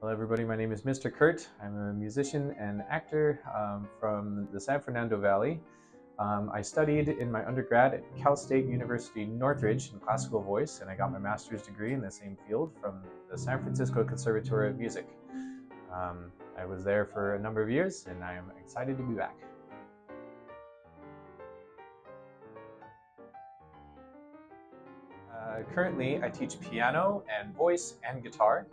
Hello everybody, my name is Mr. Kurt. I'm a musician and actor from the San Fernando Valley. I studied in my undergrad at Cal State University Northridge in classical voice, and I got my master's degree in the same field from the San Francisco Conservatory of Music. I was there for a number of years, and I am excited to be back. Currently, I teach piano and voice and guitar.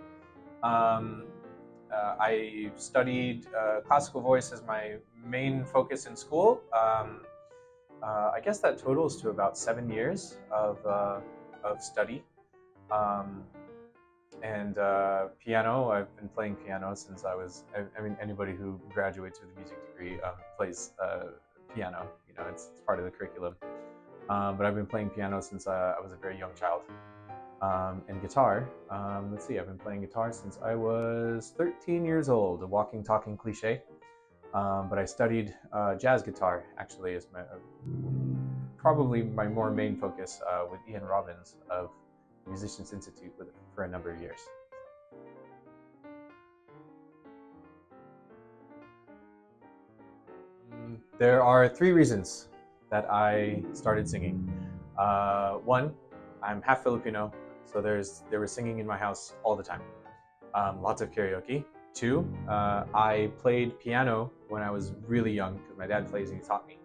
I studied classical voice as my main focus in school. I guess that totals to about 7 years of study. Piano, I've been playing piano since I was, anybody who graduates with a music degree plays piano. You know, it's part of the curriculum. But I've been playing piano since I was a very young child. And guitar, let's see, I've been playing guitar since I was 13 years old, a walking, talking cliche. But I studied jazz guitar, actually, as probably my more main focus with Ian Robbins of Musicians Institute for a number of years. There are 3 reasons that I started singing. 1, I'm half Filipino, so there was singing in my house all the time. Lots of karaoke. 2, I played piano when I was really young because my dad plays and he taught me.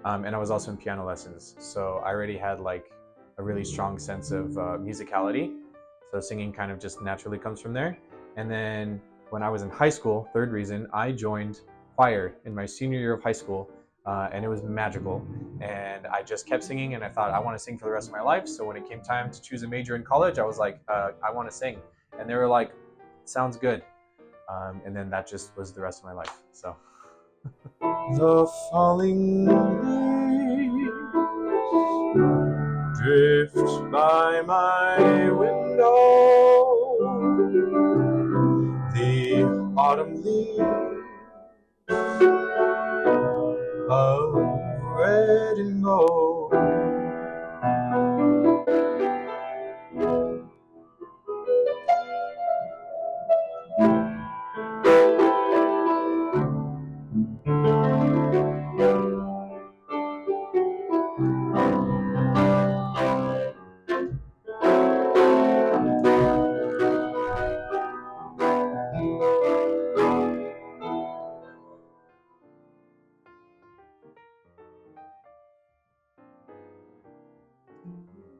And I was also in piano lessons, so I already had like a really strong sense of musicality. So singing kind of just naturally comes from there. And then when I was in high school, 3rd reason, I joined choir in my senior year of high school. And it was magical, and I just kept singing, and I thought I want to sing for the rest of my life. So when it came time to choose a major in college, I was like, I want to sing, and they were like, sounds good. And then that just was the rest of my life. So the falling leaves drift by my window, the autumn leaves of red and gold.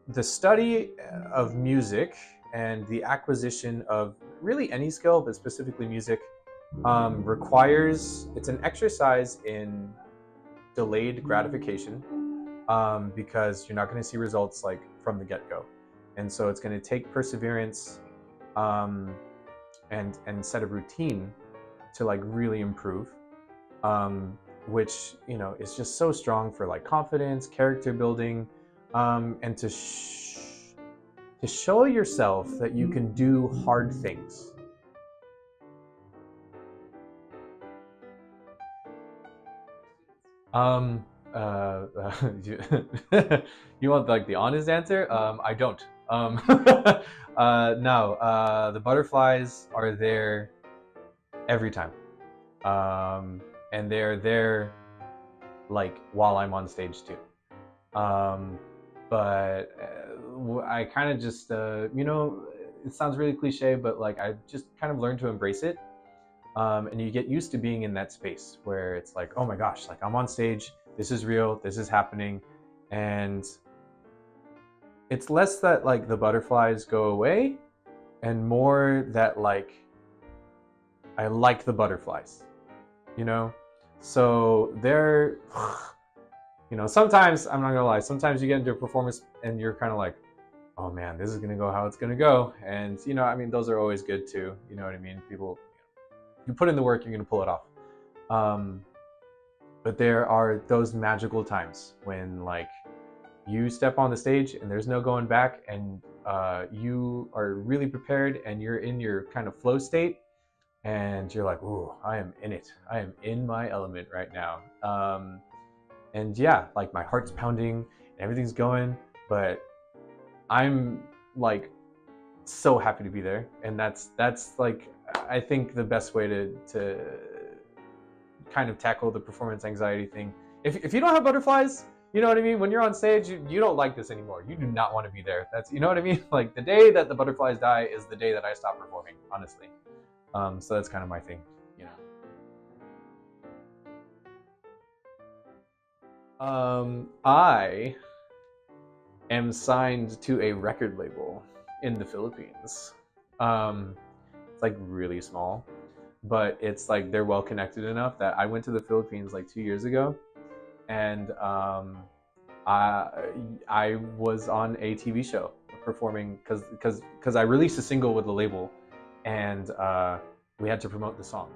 The study of music and the acquisition of really any skill, but specifically music, it's an exercise in delayed gratification because you're not going to see results like from the get-go. And so it's going to take perseverance and set a routine to like really improve, which, you know, is just so strong for like confidence, character building, and to show yourself that you can do hard things. You want like the honest answer? I don't. No, the butterflies are there every time, and they're there like while I'm on stage too. But I kind of just, you know, it sounds really cliche, but like I just kind of learned to embrace it. And you get used to being in that space where it's like, oh my gosh, like I'm on stage, this is real, this is happening. And it's less that like the butterflies go away and more that like I like the butterflies, you know? So they're, you know, sometimes, I'm not gonna lie, sometimes you get into a performance and you're kind of like, oh man, this is gonna go how it's gonna go. And, you know, I mean, those are always good too. You know what I mean? People, you put in the work, you're gonna pull it off. But there are those magical times when like you step on the stage and there's no going back, and you are really prepared and you're in your kind of flow state and you're like, ooh, I am in it. I am in my element right now. And yeah, like my heart's pounding, everything's going, but I'm like so happy to be there. And that's like, I think the best way to kind of tackle the performance anxiety thing, if you don't have butterflies, you know what I mean? When you're on stage, you don't like this anymore. You do not want to be there. That's, you know what I mean? Like the day that the butterflies die is the day that I stop performing, honestly. So that's kind of my thing, you know. I am signed to a record label in the Philippines. It's like really small, but it's like they're well connected enough that I went to the Philippines like 2 years ago, and I I was on a TV show performing because I released a single with the label, and we had to promote the song.